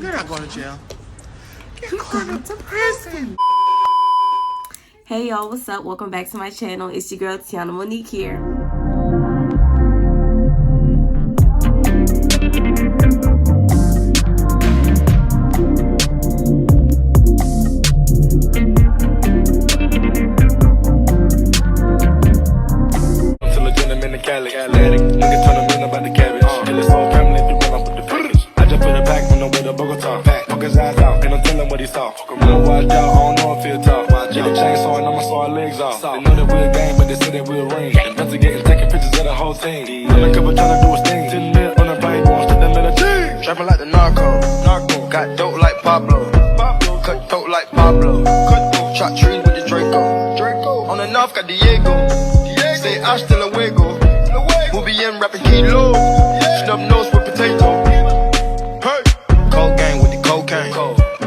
You're not going to jail. You're going to prison. Hey y'all, what's up? Welcome back to my channel. It's your girl Tiana Monique here. Trapping like the narco, got dope like Pablo, cut dope like Pablo, chop trees with the Draco, on the north got Diego, say hasta luego, we'll be in rapping kilo, snub nose with potato, hey, cold gang with the cocaine,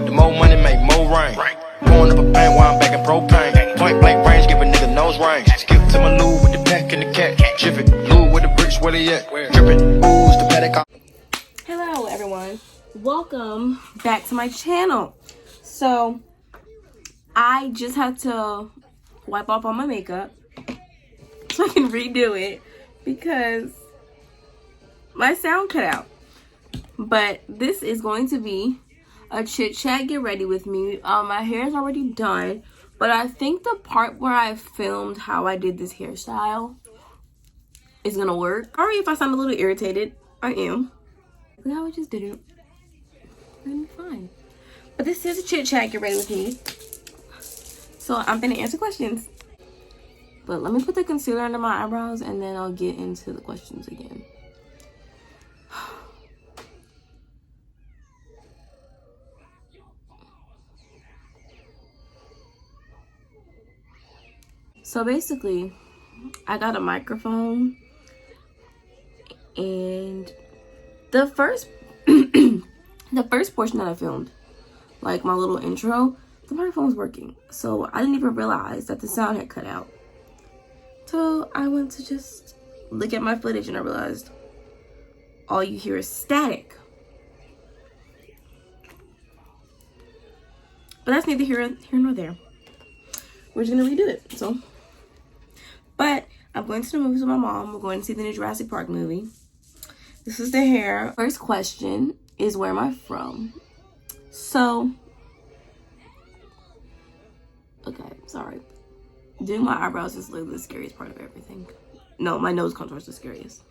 the more money make more rain, going up a bank while I'm back in propane, point blank range give a nigga nose range, skip to my Lou with the pack and the cat, jiffy, Lou with the bricks where they at, drippin', ooze the paddock. Hello everyone, welcome back to my channel. So I just had to wipe off all my makeup so I can redo it because my sound cut out. But this is going to be a chit chat get ready with me. My hair is already done, but I think the part where I filmed how I did this hairstyle is gonna work. Sorry if I sound a little irritated, I am. How I just did it. I'm fine. But this is a chit chat. Get ready with me. So I'm gonna answer questions. But let me put the concealer under my eyebrows and then I'll get into the questions again. So basically, I got a microphone and the first portion that I filmed, like my little intro, the microphone was working. So I didn't even realize that the sound had cut out. So I went to just look at my footage and I realized all you hear is static. But that's neither here nor there. We're just gonna redo it. But I'm going to the movies with my mom. We're going to see the new Jurassic Park movie. This is the hair. First question is, where am I from? So, okay, sorry. Doing my eyebrows is literally the scariest part of everything. No, my nose contour is the scariest.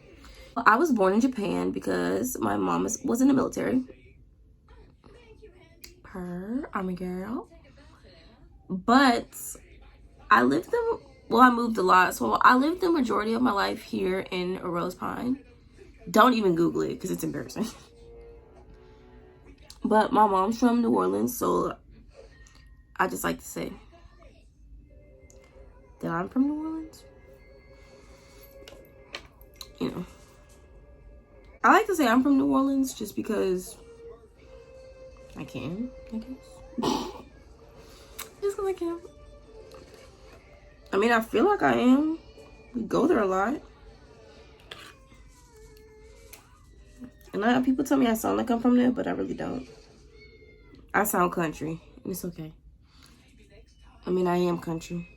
I was born in Japan because my mom was in the military. I'm a girl. But I moved a lot. So I lived the majority of my life here in Rose Pine. Don't even Google it because it's embarrassing. But my mom's from New Orleans, so I just like to say that I'm from New Orleans. You know, I like to say I'm from New Orleans just because I can, I guess. Just because I can. I mean, I feel like I am. We go there a lot. And I have people tell me I sound like I'm from there, but I really don't. I sound country, and it's okay. I mean, I am country.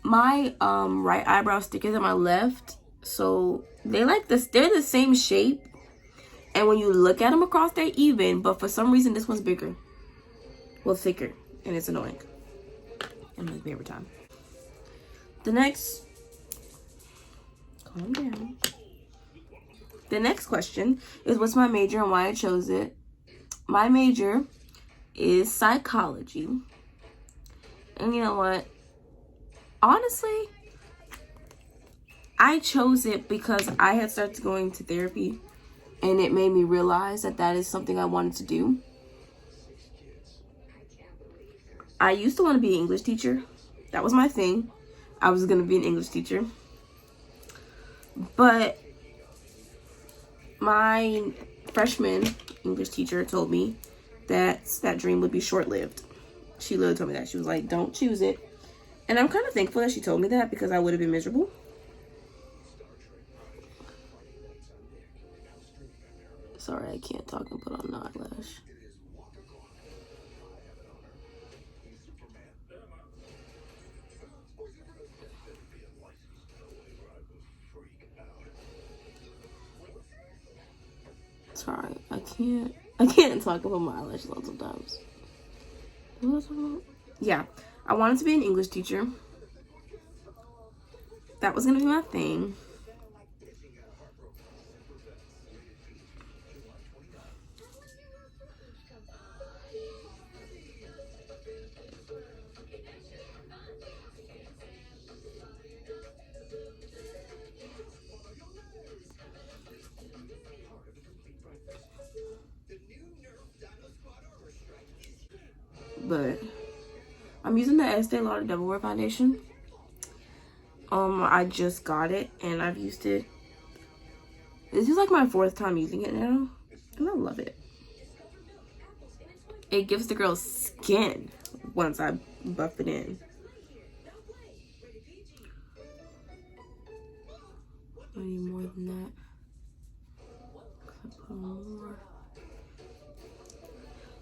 My right eyebrow sticker than my left, so they're the same shape. And when you look at them across, they're even, but for some reason, this one's bigger. Well, thicker, and it's annoying. It makes me every time. Calm down. The next question is, what's my major and why I chose it? My major is psychology. And you know what? Honestly, I chose it because I had started going to therapy and it made me realize that that is something I wanted to do. I used to want to be an English teacher. That was my thing. I was going to be an English teacher. But my freshman English teacher told me that that dream would be short-lived. She literally told me that. She was like, don't choose it. And I'm kind of thankful that she told me that because I would have been miserable. Sorry, I can't talk and put on an eyelash. Sorry, I can't talk about my eyelashes on sometimes. What was I talking about? Yeah, I wanted to be an English teacher. That was gonna be my thing. But I'm using the Estee Lauder Double Wear Foundation. I just got it and I've used it. This is like my 4th time using it now, and I love it. It gives the girl skin once I buff it in. I need more than that. Put more.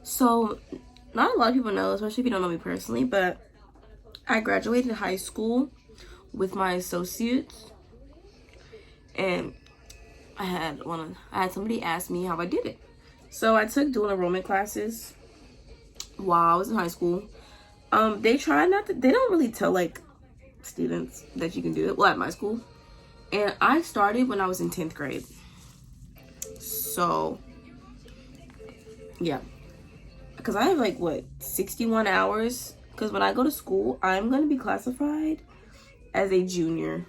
So, not a lot of people know, especially if you don't know me personally, but I graduated high school with my associates, and I had somebody ask me how I did it. So I took dual enrollment classes while I was in high school. They don't really tell like students that you can do it. Well, at my school. And I started when I was in 10th grade. So, yeah. Because I have like, 61 hours? Because when I go to school, I'm going to be classified as a junior.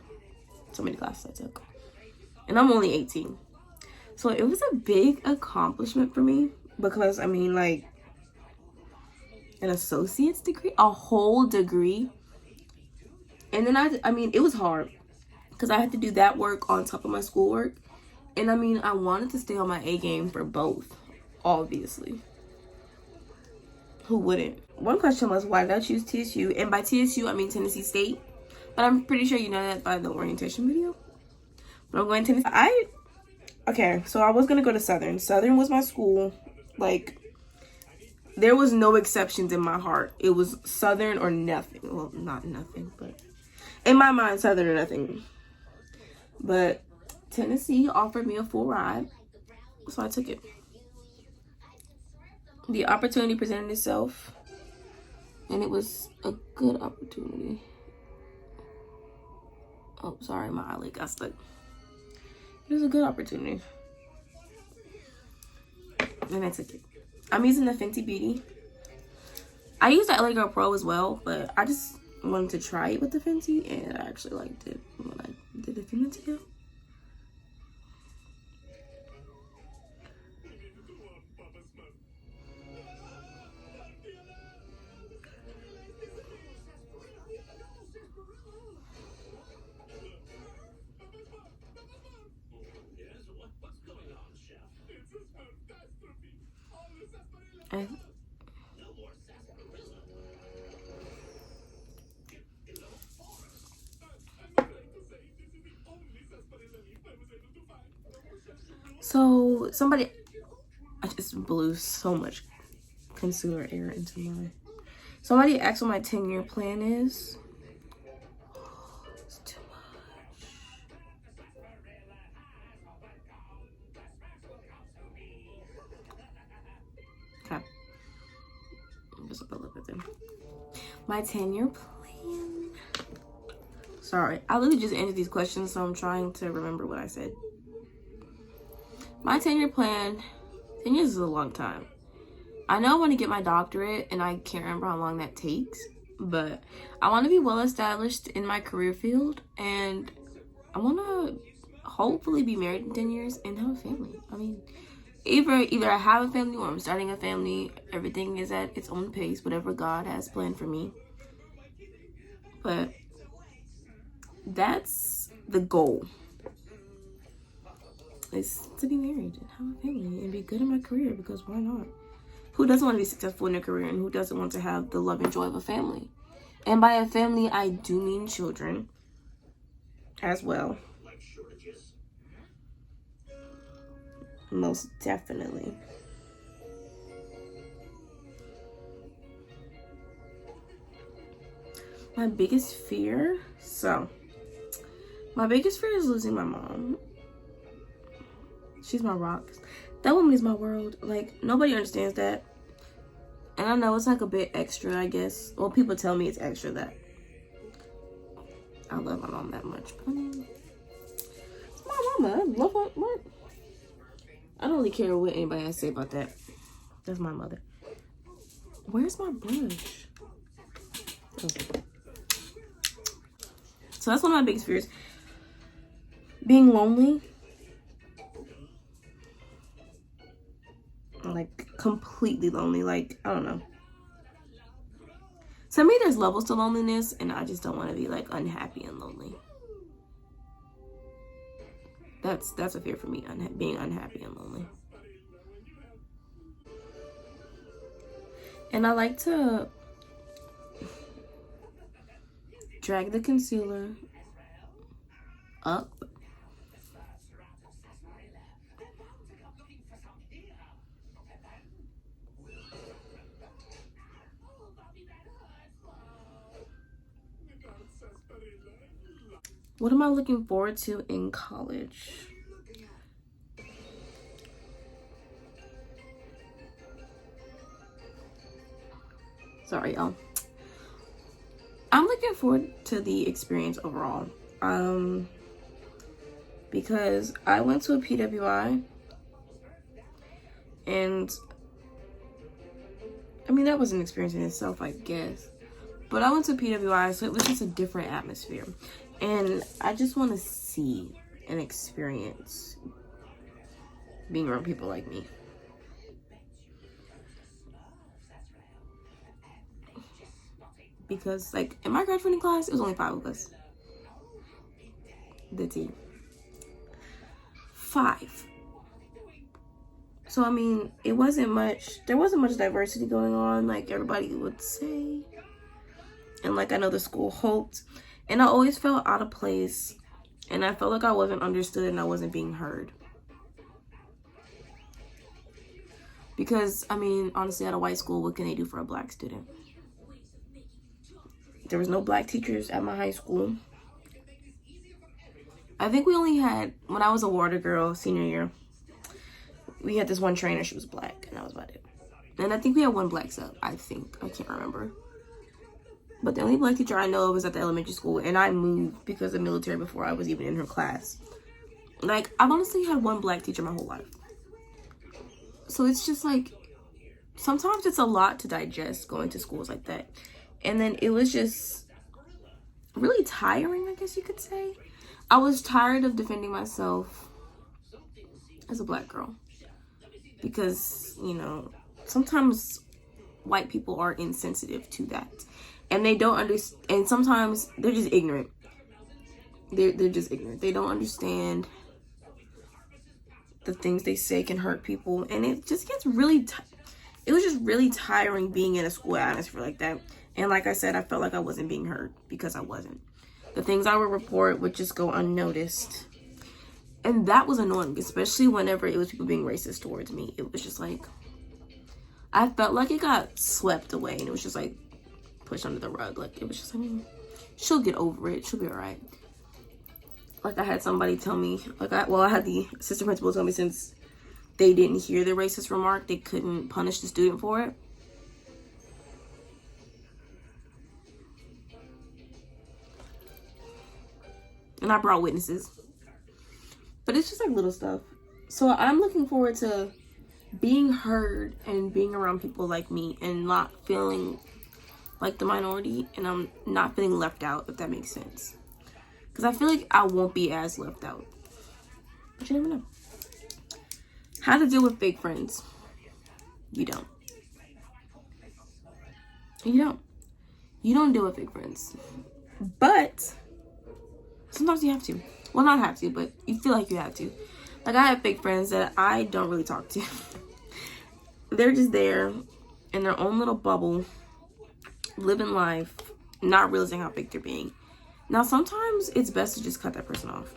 So many classes I took. And I'm only 18. So it was a big accomplishment for me. Because, I mean, like, an associate's degree? A whole degree? And then it was hard. Because I had to do that work on top of my schoolwork. And I mean, I wanted to stay on my A game for both. Obviously. Who wouldn't? One question was, why did I choose TSU? And by TSU, I mean Tennessee State. But I'm pretty sure you know that by the orientation video. But I'm going to Tennessee. Okay, so I was going to go to Southern. Southern was my school. Like, there was no exceptions in my heart. It was Southern or nothing. Well, not nothing, but in my mind, Southern or nothing. But Tennessee offered me a full ride, so I took it. The opportunity presented itself, and it was a good opportunity. Oh, sorry, my eyelid got stuck. It was a good opportunity, and I took it. I'm using the Fenty Beauty. I used the LA Girl Pro as well, but I just wanted to try it with the Fenty, and I actually liked it when I did a few minutes ago. So I just blew so much concealer air into my. Somebody asked what my 10-year plan is. It's too much. Okay. Just a little bit then. My 10-year plan. Sorry, I literally just answered these questions, so I'm trying to remember what I said. My 10-year plan, 10 years is a long time. I know I want to get my doctorate, and I can't remember how long that takes, but I want to be well established in my career field, and I want to hopefully be married in 10 years and have a family. I mean, either I have a family or I'm starting a family. Everything is at its own pace, whatever God has planned for me. But that's the goal. Is to be married and have a family and be good in my career, because why not? Who doesn't want to be successful in their career, and who doesn't want to have the love and joy of a family? And by a family, I do mean children as well. Most definitely. My biggest fear? So, my biggest fear is losing my mom. She's my rock. That woman is my world. Like, nobody understands that. And I know it's like a bit extra, I guess. Well, people tell me it's extra that I love my mom that much. But I mean, it's my mama. I love her. What? I don't really care what anybody has to say about that. That's my mother. Where's my brush? Oh. So that's one of my biggest fears. Being lonely. Like, completely lonely. Like, I don't know. To me, there's levels to loneliness, and I just don't want to be, like, unhappy and lonely. That's a fear for me, being unhappy and lonely. And I like to drag the concealer up. What am I looking forward to in college? Sorry, y'all. I'm looking forward to the experience overall. Because I went to a PWI, and I mean, that was an experience in itself, I guess. But I went to PWI, so it was just a different atmosphere. And I just want to see and experience being around people like me. Because, like, in my graduating class, it was only 5 of us. The team. 5. So, I mean, it wasn't much, there wasn't much diversity going on, like everybody would say. And, like, I know the school hoped. And I always felt out of place. And I felt like I wasn't understood and I wasn't being heard. Because, I mean, honestly, at a white school, what can they do for a black student? There was no black teachers at my high school. I think we only had, when I was a Lauder girl, senior year, we had this one trainer, she was black, and that was about it. And I think we had 1 black sub, I think. I can't remember. But the only black teacher I know of was at the elementary school, and I moved because of military before I was even in her class. Like, I've honestly had 1 black teacher my whole life. So it's just like, sometimes it's a lot to digest going to schools like that. And then it was just really tiring, I guess you could say. I was tired of defending myself as a black girl. Because, you know, sometimes white people are insensitive to that. And they don't understand, and sometimes they're just ignorant. They're just ignorant. They don't understand the things they say can hurt people. And it just gets really, it was just really tiring being in a school atmosphere like that. And like I said, I felt like I wasn't being heard because I wasn't. The things I would report would just go unnoticed. And that was annoying, especially whenever it was people being racist towards me. It was just like, I felt like it got swept away and it was just like pushed under the rug. Like, it was just, I mean, she'll get over it. She'll be all right. Like, I had somebody tell me, like, I had the assistant principal tell me since they didn't hear the racist remark, they couldn't punish the student for it. And I brought witnesses. But it's just like little stuff. So I'm looking forward to being heard and being around people like me and not feeling like the minority, and I'm not feeling left out, if that makes sense. Because I feel like I won't be as left out. But you never know. How to deal with fake friends. You don't. You don't. You don't deal with fake friends. But sometimes you have to. Well, not have to, but you feel like you have to. Like, I have fake friends that I don't really talk to. They're just there in their own little bubble, living life, not realizing how fake they're being. Now, sometimes it's best to just cut that person off.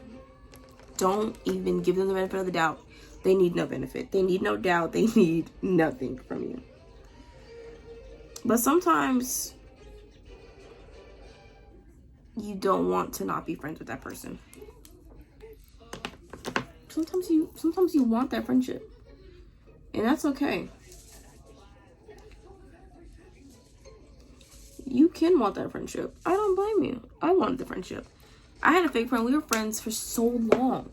Don't even give them the benefit of the doubt. They need no benefit. They need no doubt. They need nothing from you. But sometimes you don't want to not be friends with that person. Sometimes you want that friendship. And that's okay. You can want that friendship. I don't blame you. I wanted the friendship. I had a fake friend. We were friends for so long.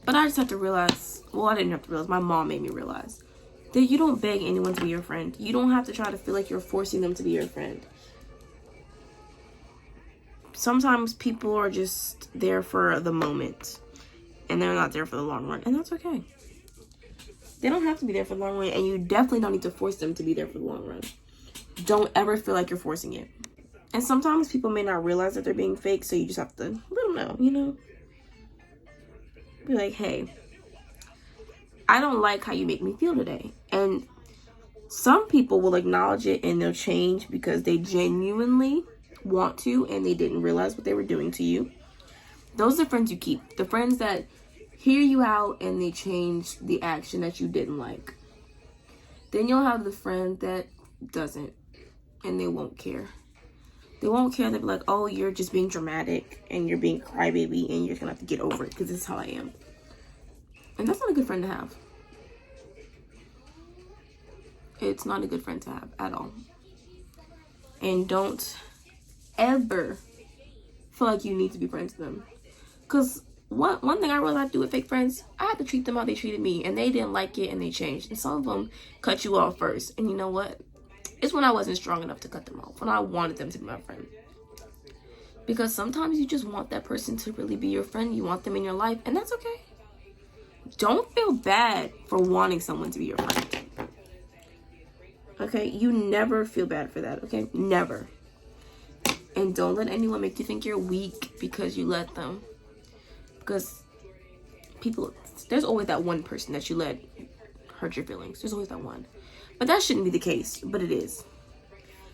But I just had to realize, well, I didn't have to realize, my mom made me realize that you don't beg anyone to be your friend. You don't have to try to feel like you're forcing them to be your friend. Sometimes people are just there for the moment and they're not there for the long run, and that's okay. They don't have to be there for the long run, and you definitely don't need to force them to be there for the long run. Don't ever feel like you're forcing it. And sometimes people may not realize that they're being fake, so you just have to let them know, you know? Be like, hey, I don't like how you make me feel today. And some people will acknowledge it and they'll change because they genuinely want to and they didn't realize what they were doing to you. Those are the friends you keep. The friends that hear you out and they change the action that you didn't like. Then you'll have the friend that doesn't and they won't care. They won't care. They'll be like, oh, you're just being dramatic and you're being a crybaby and you're just gonna have to get over it because this is how I am. And that's not a good friend to have. It's not a good friend to have at all. And don't ever feel like you need to be friends with them. Because one thing I realized I had to do with fake friends, I had to treat them how they treated me. And they didn't like it and they changed. And some of them cut you off first. And you know what? It's when I wasn't strong enough to cut them off. When I wanted them to be my friend. Because sometimes you just want that person to really be your friend. You want them in your life. And that's okay. Don't feel bad for wanting someone to be your friend. Okay? You never feel bad for that. Okay? Never. And don't let anyone make you think you're weak because you let them. Because people, there's always that one person that you let hurt your feelings. There's always that one. But that shouldn't be the case. But it is.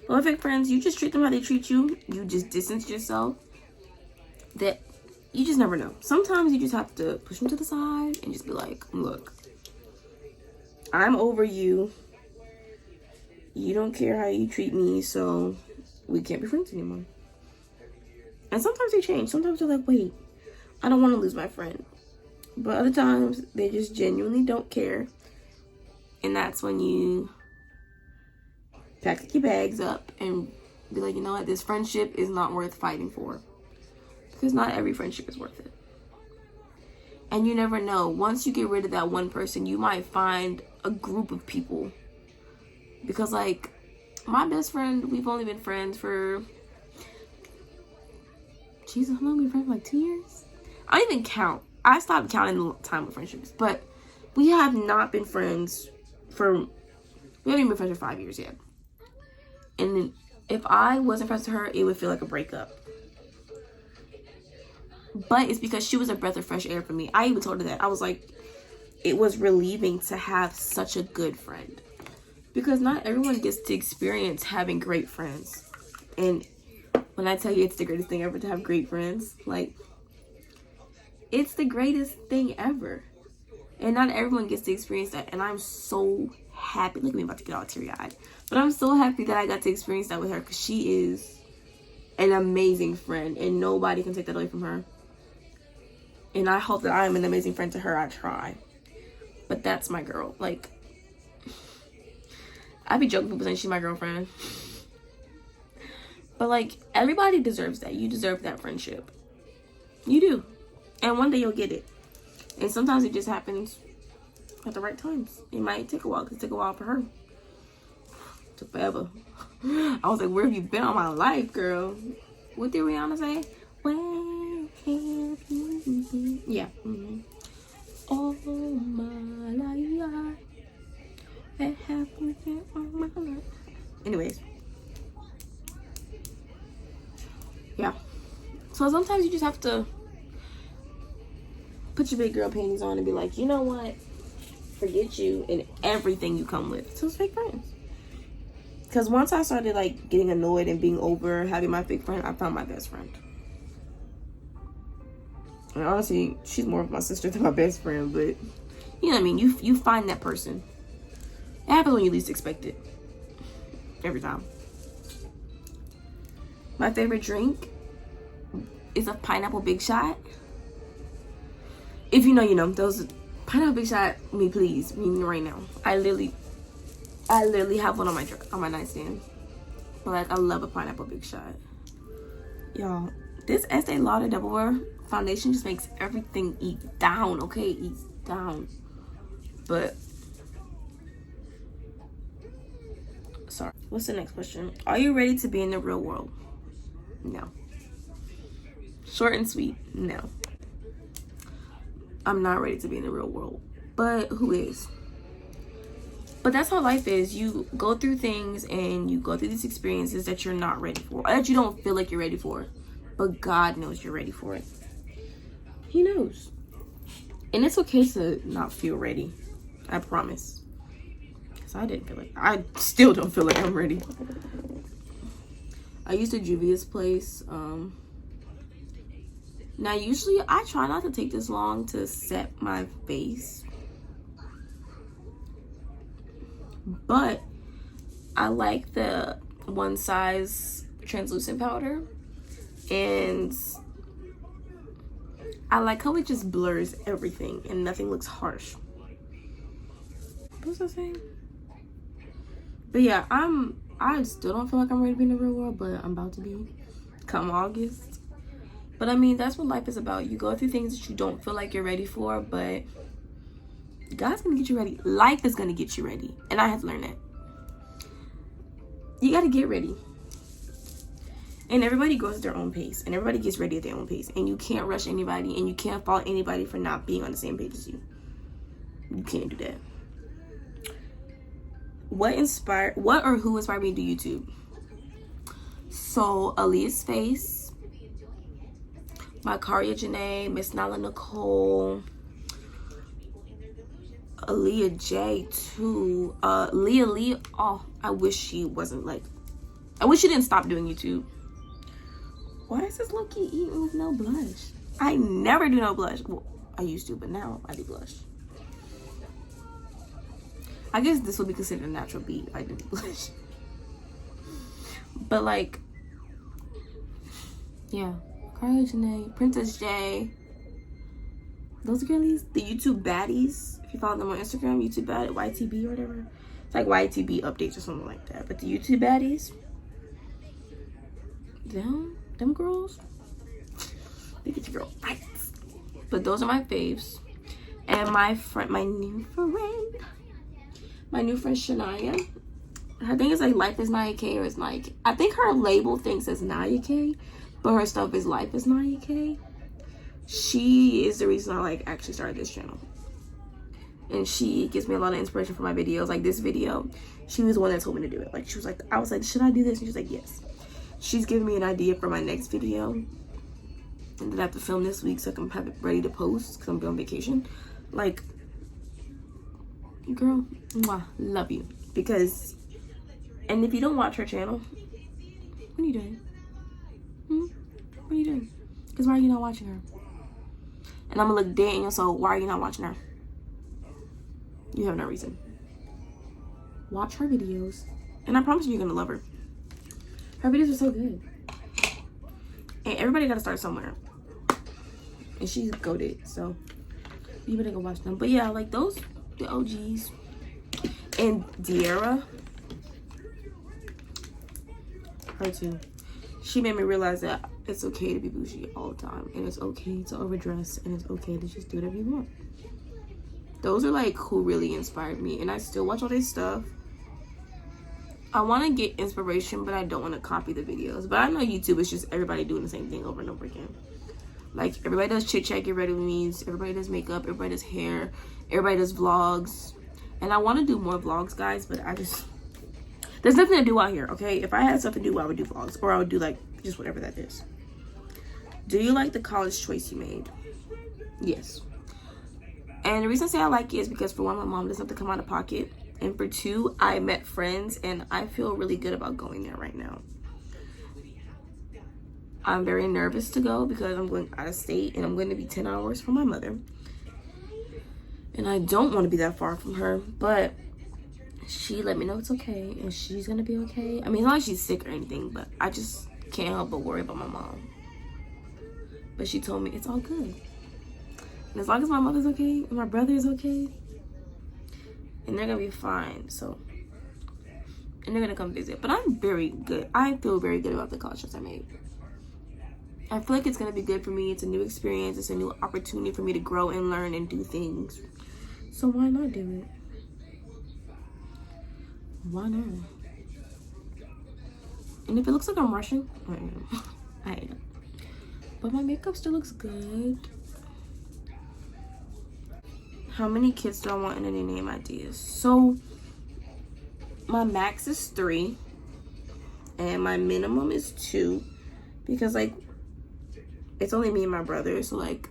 But with fake friends, you just treat them how they treat you. You just distance yourself. That you just never know. Sometimes you just have to push them to the side and just be like, look, I'm over you. You don't care how you treat me, so we can't be friends anymore. And sometimes they change. Sometimes they're like, wait, I don't want to lose my friend. But other times, they just genuinely don't care. And that's when you pack your bags up and be like, you know what, this friendship is not worth fighting for. Because not every friendship is worth it. And you never know. Once you get rid of that one person, you might find a group of people. Because, like, my best friend, we've only been friends for... Jesus, how long have we been friends? Like 2 years? I don't even count. I stopped counting the time of friendships. But we have not been friends for... We haven't even been friends for 5 years yet. And if I wasn't friends with her, it would feel like a breakup. But it's because she was a breath of fresh air for me. I even told her that. I was like, it was relieving to have such a good friend. Because not everyone gets to experience having great friends. And when I tell you it's the greatest thing ever to have great friends, like, it's the greatest thing ever. And not everyone gets to experience that. And I'm so happy. Look at me, I'm about to get all teary-eyed. But I'm so happy that I got to experience that with her. Because she is an amazing friend. And nobody can take that away from her. And I hope that I am an amazing friend to her. I try. But that's my girl. Like, I be joking people saying she's my girlfriend. But, like, everybody deserves that. You deserve that friendship. You do. And one day you'll get it. And sometimes it just happens at the right times. It might take a while. Because it took a while for her. It took forever. I was like, where have you been all my life, girl? What did Rihanna say? Where have you been? Yeah. Mm-hmm. All my life. Where have you been all my life? Anyways. Yeah. So sometimes you just have to put your big girl panties on and be like, you know what? Forget you and everything you come with. So it's fake friends. Because once I started, like, getting annoyed and being over having my fake friend, I found my best friend. And honestly, she's more of my sister than my best friend, but you know what I mean? You find that person. It happens when you least expect it. Every time. My favorite drink is a pineapple Big Shot. If you know, you know. Those pineapple Big Shot, me please, me right now. I literally have one on my nightstand. But like, I love a pineapple Big Shot. Y'all, this Estee Lauder Double Wear foundation just makes everything eat down, okay? It eats down. But sorry. What's the next question? Are you ready to be in the real world? No. Short and sweet, no. I'm not ready to be in the real world. But who is? But that's how life is. You go through things and you go through these experiences that you're not ready for. Or that you don't feel like you're ready for. But God knows you're ready for it. He knows. And it's okay to not feel ready. I promise. Because I still don't feel like I'm ready. I used a Juvia's Place. Now usually I try not to take this long to set my face. But I like the one size translucent powder. And I like how it just blurs everything and nothing looks harsh. What was I saying? But yeah, I still don't feel like I'm ready to be in the real world, but I'm about to be come August. But I mean, that's what life is about. You go through things that you don't feel like you're ready for, but God's gonna get you ready. Life is gonna get you ready. And I have to learn that. You gotta get ready. And everybody goes at their own pace. And everybody gets ready at their own pace. And you can't rush anybody. And you can't fault anybody for not being on the same page as you. You can't do that. What or who inspired me to do YouTube? So, Aaliyah's Face, Makaria Janae, Miss Nala Nicole, Aaliyah J too, Leah Lee. Oh, I wish she didn't stop doing YouTube. Why is this low-key eating with no blush? I never do no blush. Well, I used to, but now I do blush. I guess this would be considered a natural beat. I do blush. But like, yeah. Carla Janae, Princess J. Those girlies, the YouTube baddies. If you follow them on Instagram, YouTube baddie, YTB or whatever. It's like YTB updates or something like that. But the YouTube baddies, them girls, they get your girl right. But those are my faves. And my new friend Shania. Her thing is like Life is Naya K, or it's like, I think her label thinks it's Naya K, but her stuff is Life is Naya K. She is the reason I like actually started this channel. And she gives me a lot of inspiration for my videos. Like this video, she was the one that told me to do it. Like she was like, I was like, should I do this? And she was like, yes. She's giving me an idea for my next video. And then I have to film this week so I can have it ready to post because I'm going on vacation. Like, girl, mwah, love you. Because, and if you don't watch her channel, what are you doing? What are you doing? Because why are you not watching her? And I'm gonna look dead in your soul. Why are you not watching her? You have no reason. Watch her videos. And I promise you're gonna love her. Her videos are so good. And everybody gotta start somewhere. And she's goated, so you better go watch them. But yeah, like those, the OGs. And De'Ara, her too. She made me realize that it's okay to be bougie all the time. And it's okay to overdress. And it's okay to just do whatever you want. Those are like who really inspired me. And I still watch all their stuff. I want to get inspiration, but I don't want to copy the videos. But I know YouTube is just everybody doing the same thing over and over again. Like, everybody does Chit Chat Get Ready with Me. Everybody does makeup. Everybody does hair. Everybody does vlogs. And I want to do more vlogs, guys. But I just... there's nothing to do out here, okay? If I had stuff to do, I would do vlogs. Or I would do, like, just whatever that is. Do you like the college choice you made? Yes. And the reason I say I like it is because, for one, my mom doesn't have to come out of pocket. And for two, I met friends, and I feel really good about going there right now. I'm very nervous to go because I'm going out of state and I'm going to be 10 hours from my mother. And I don't want to be that far from her, but she let me know it's okay and she's going to be okay. I mean, it's not like she's sick or anything, but I just can't help but worry about my mom. But she told me it's all good. And as long as my mother's okay and my brother is okay, and they're going to be fine, so. And they're going to come visit. But I'm very good. I feel very good about the college choice I made. I feel like it's going to be good for me. It's a new experience. It's a new opportunity for me to grow and learn and do things. So why not do it? Why not? And if it looks like I'm rushing, I am. I am. But my makeup still looks good. How many kids do I want in any name ideas? So my max is 3 and my minimum is 2 because like it's only me and my brother, so like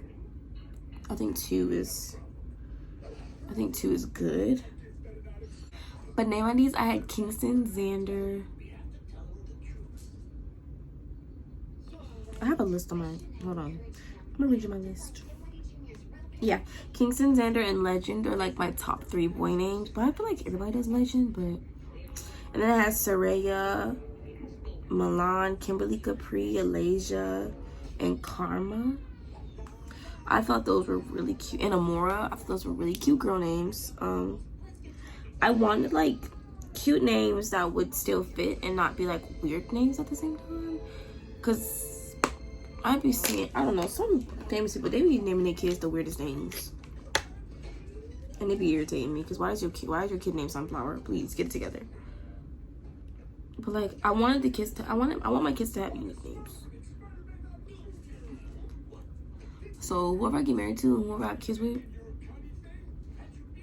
I think 2 is good. But name ideas, I had Kingston, Xander. I have a list on my, hold on, I'm gonna read you my list. Yeah, Kingston, Xander, and Legend are like my top 3 boy names, but I feel like everybody does Legend. But and then it has Saraya, Milan, Kimberly Capri, Alasia, and Karma. I thought those were really cute. And Amora, I thought those were really cute girl names. I wanted like cute names that would still fit and not be like weird names at the same time. Cause I'd be seeing, I don't know, some famous people, they be naming their kids the weirdest names. And they be irritating me, cause why is your kid named Sunflower? Please get it together. But like I want my kids to have unique names. So whoever I get married to and whoever I have kids with,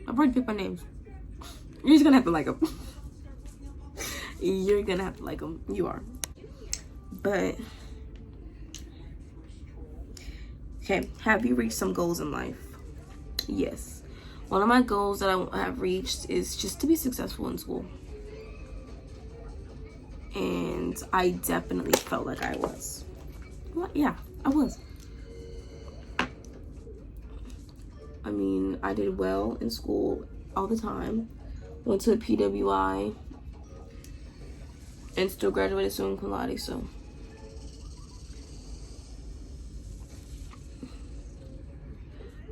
I've already picked my names. You're just gonna have to like them. You're gonna have to like them. You are. But okay, have you reached some goals in life? Yes. One of my goals that I have reached is just to be successful in school. And I definitely felt like I was. Well, yeah, I was. I mean, I did well in school all the time. Went to a PWI and still graduated summa cum laude, so.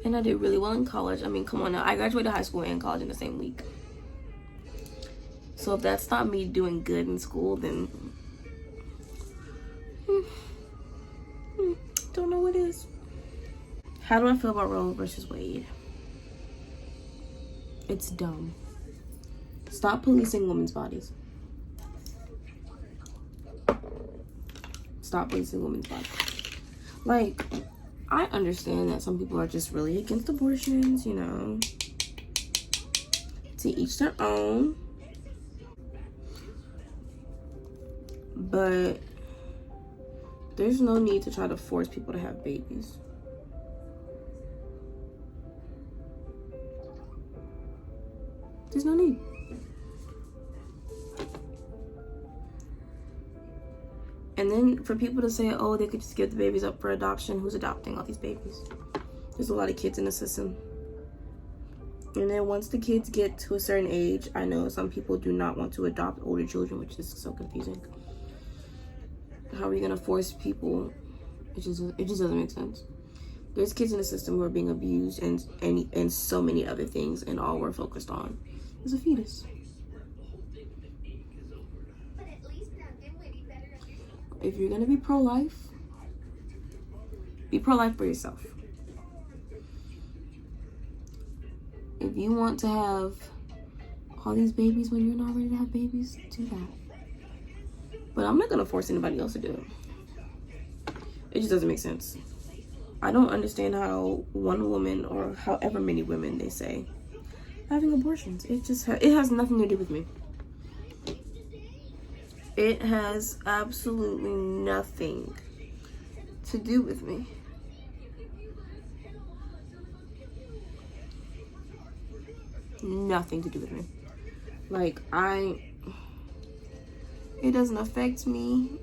And I did really well in college. I mean, come on now. I graduated high school and college in the same week. So if that's not me doing good in school, then don't know what is. How do I feel about Roe versus Wade? It's dumb. Stop policing women's bodies. Stop policing women's bodies. Like, I understand that some people are just really against abortions, you know. To each their own. But there's no need to try to force people to have babies. There's no need. And then for people to say, oh, they could just give the babies up for adoption, who's adopting all these babies? There's a lot of kids in the system. And then once the kids get to a certain age, I know some people do not want to adopt older children, which is so confusing. How are you gonna force people? It just doesn't make sense. There's kids in the system who are being abused and so many other things, and all we're focused on is a fetus. If you're gonna be pro-life for yourself. If you want to have all these babies when you're not ready to have babies, do that. But I'm not gonna force anybody else to do it. It just doesn't make sense. I don't understand how one woman, or however many women they say, having abortions. It has nothing to do with me. It has absolutely nothing to do with me. Nothing to do with me. Like, it doesn't affect me.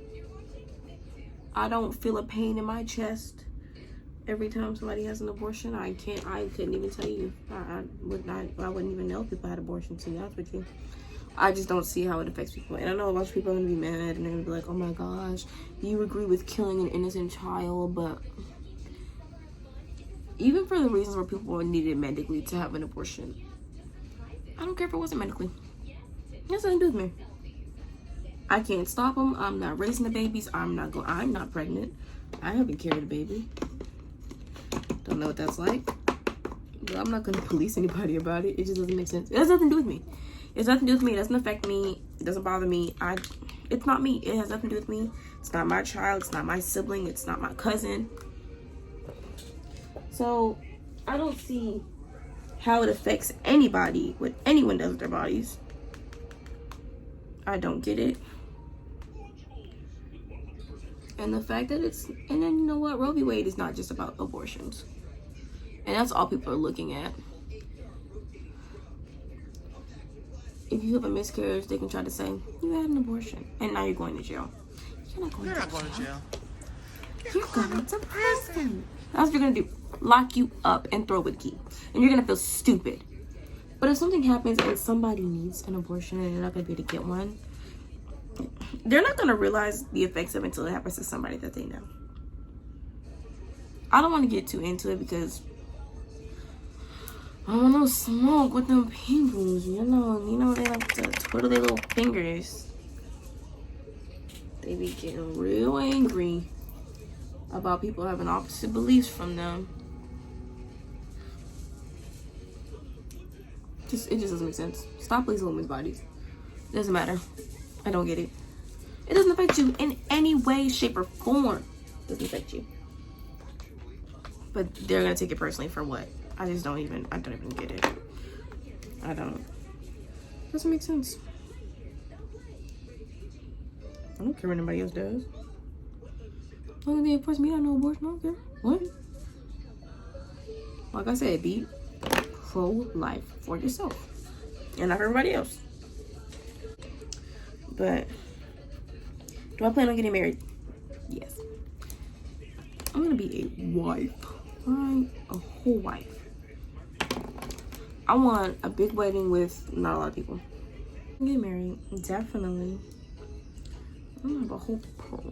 I don't feel a pain in my chest every time somebody has an abortion. I couldn't even tell you. I wouldn't even know if people had abortions, to be honest with you. I just don't see how it affects people. And I know a bunch of people are gonna be mad and they're gonna be like, oh my gosh, you agree with killing an innocent child, but even for the reasons where people needed medically to have an abortion, I don't care if it wasn't medically. It has nothing to do with me. I can't stop them. I'm not raising the babies. I'm not pregnant. I haven't carried a baby. Don't know what that's like. But I'm not gonna police anybody about it. It just doesn't make sense. It has nothing to do with me. It's nothing to do with me. It doesn't affect me. It doesn't bother me. It's not me. It has nothing to do with me. It's not my child. It's not my sibling. It's not my cousin. So I don't see how it affects anybody, what anyone does with their bodies. I don't get it. And the fact that and then you know what? Roe v. Wade is not just about abortions. And that's all people are looking at. If you have a miscarriage, they can try to say, you had an abortion. And now you're going to jail. You're not going to jail. You're going to prison. That's what you're going to do. Lock you up and throw with key. And you're going to feel stupid. But if something happens and somebody needs an abortion and they're not going to be able to get one, they're not going to realize the effects of it until it happens to somebody that they know. I don't want to get too into it because I don't want no smoke with them peoples, you know, they like to twiddle their little fingers. They be getting real angry about people having opposite beliefs from them. It just doesn't make sense. Stop policing women's bodies. It doesn't matter. I don't get it. It doesn't affect you in any way, shape, or form. It doesn't affect you. But they're gonna take it personally for what? I don't even get it. I don't. It doesn't make sense. I don't care what anybody else does. As long as they force me to no abortion, I don't care. What? Like I said, be pro-life for yourself. And not for everybody else. But do I plan on getting married? Yes. I'm gonna be a wife. Alright? A whole wife. I want a big wedding with not a lot of people. Get married, definitely. I'm gonna have a whole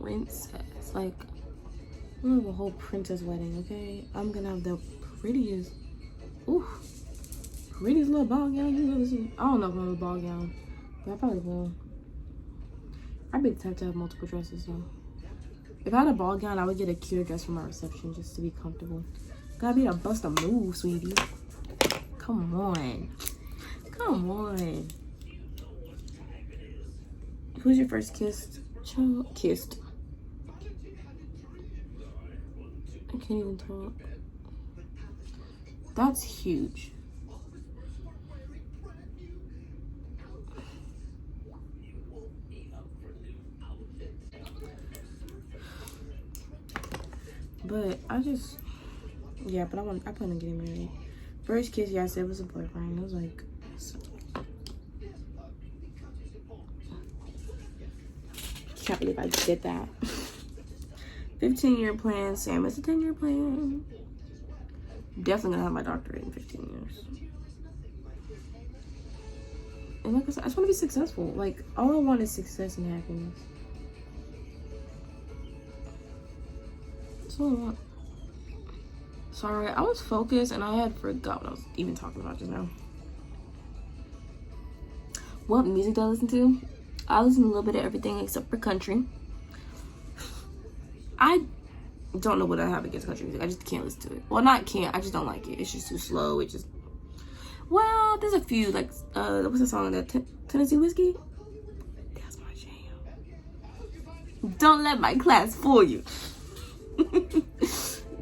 princess. Like, I'm gonna have a whole princess wedding, okay? I'm gonna have the prettiest, prettiest little ball gown you've ever seen. I don't know if I'm gonna have a ball gown, but I probably will. I'd be the type to have multiple dresses though. If I had a ball gown, I would get a cute dress for my reception just to be comfortable. Gotta be able to bust a move, sweetie. Come on. Come on. Who's your first kissed child? Kissed. I can't even talk. That's huge. But I plan on getting married. First kiss, yeah, I said it was a boyfriend. I was like, so. Can't believe I did that. 15-year plan. Sam, it's a 10-year plan. Definitely gonna have my doctorate in 15 years. And like I said, I just want to be successful. Like, all I want is success and happiness. That's all I want. Sorry, I was focused and I had forgot what I was even talking about just now. What music do I listen to? I listen to a little bit of everything except for country. I don't know what I have against country music. I just can't listen to it. Well, not can't. I just don't like it. It's just too slow. It just... Well, there's a few. Like, what's the song? That Tennessee Whiskey? That's my jam. Don't let my class fool you.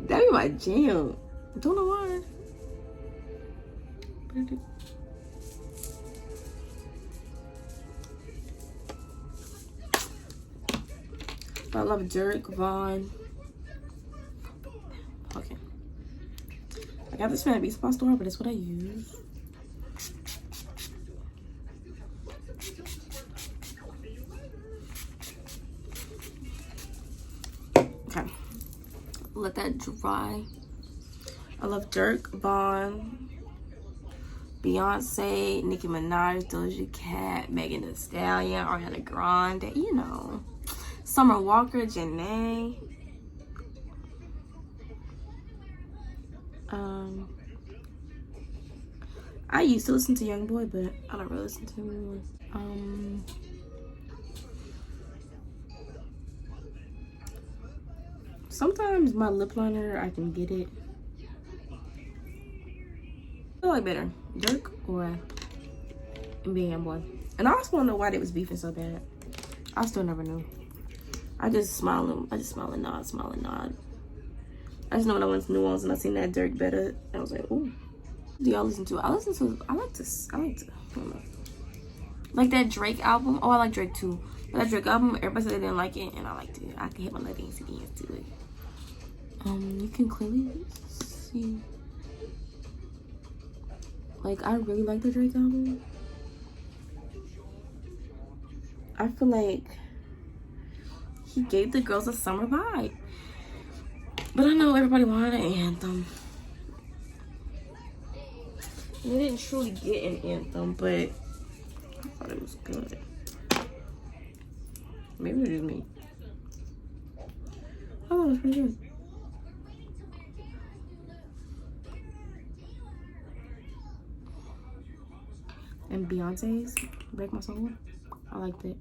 That'd be my jam. I don't know why. But I do. I love Derek Vaughn. Okay. I got this from a Beat Spot store, but it's what I use. let that dry. I love Dirk, Vaughn, Beyonce, Nicki Minaj, Doja Cat, Megan Thee Stallion, Ariana Grande, you know. Summer Walker, Janae. I used to listen to YoungBoy, but I don't really listen to him anymore. Sometimes my lip liner, I can get it. I feel like better, Dirk or YoungBoy. And I also want to know why they was beefing so bad. I still never knew. I just smile and nod, smile and nod. I just know when I went to New Orleans and I seen that Dirk better, I was like, ooh. Do y'all listen to it? I like to, I don't know. Like that Drake album. Oh, I like Drake too. But that Drake album, everybody said they didn't like it, and I liked it. I can hit my leg and dance to it. You can clearly see. Like, I really like the Drake album. I feel like he gave the girls a summer vibe. But I know everybody wanted an anthem. And they didn't truly get an anthem, but I thought it was good. Maybe it was me. I thought it was pretty good. And Beyonce's Break My Soul, I liked it.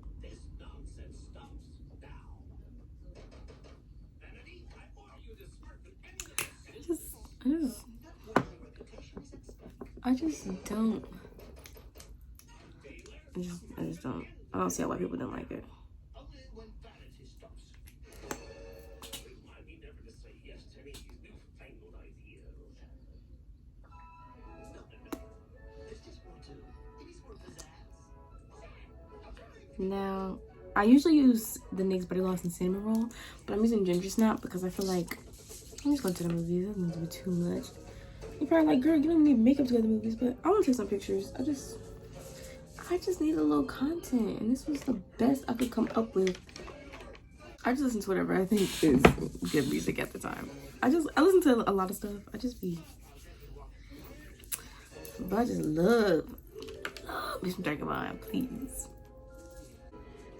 I just don't. I just don't. I don't see how white people don't like it. Now, I usually use the NYX Body Gloss and Cinnamon Roll, but I'm using Ginger Snap because I feel like I'm just going to the movies. It doesn't need to be too much. You're probably like, girl, you don't need makeup to go to the movies, but I want to take some pictures. I just need a little content, and this was the best I could come up with. I just listen to whatever I think is good music at the time. I listen to a lot of stuff. But I just love me some Dragon Ball, please.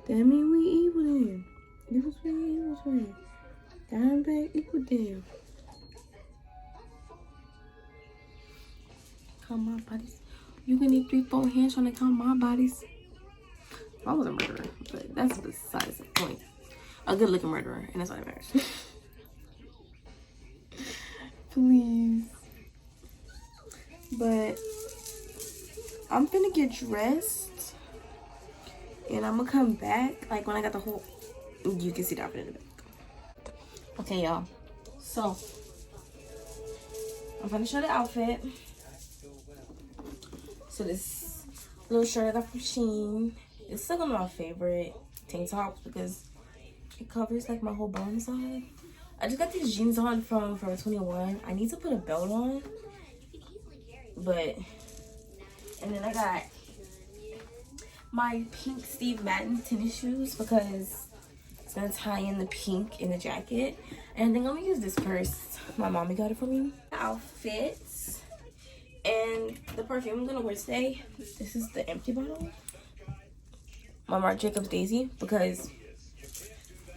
That mean we evil then. Evil twin. Down back, equal then. Count my bodies. You can need 3-4 hands trying to count my bodies. I was a murderer, but that's besides the point. A good looking murderer, and that's what matters. Please. But I'm finna get dressed, and I'm gonna come back like when I got the whole. You can see the outfit in the back. Okay, y'all. So I'm gonna show the outfit. So this little shirt I got from Shein. It's still one of my favorite tank tops because it covers like my whole bum side. I just got these jeans on from Forever 21. I need to put a belt on, and then I got my pink Steve Madden tennis shoes because it's gonna tie in the pink in the jacket. And I think I'm gonna use this purse. My mommy got it for me. Outfits and the perfume I'm gonna wear today. This is the empty bottle. My Marc Jacobs Daisy, because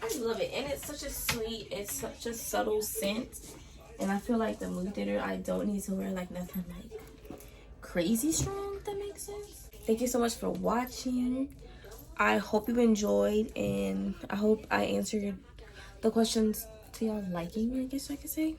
I just love it, and it's such a sweet, it's such a subtle scent, and I feel like the movie theater, I don't need to wear like nothing like crazy strong, if that makes sense. Thank you so much for watching. I hope you enjoyed, and I hope I answered the questions to y'all liking, I guess I could say.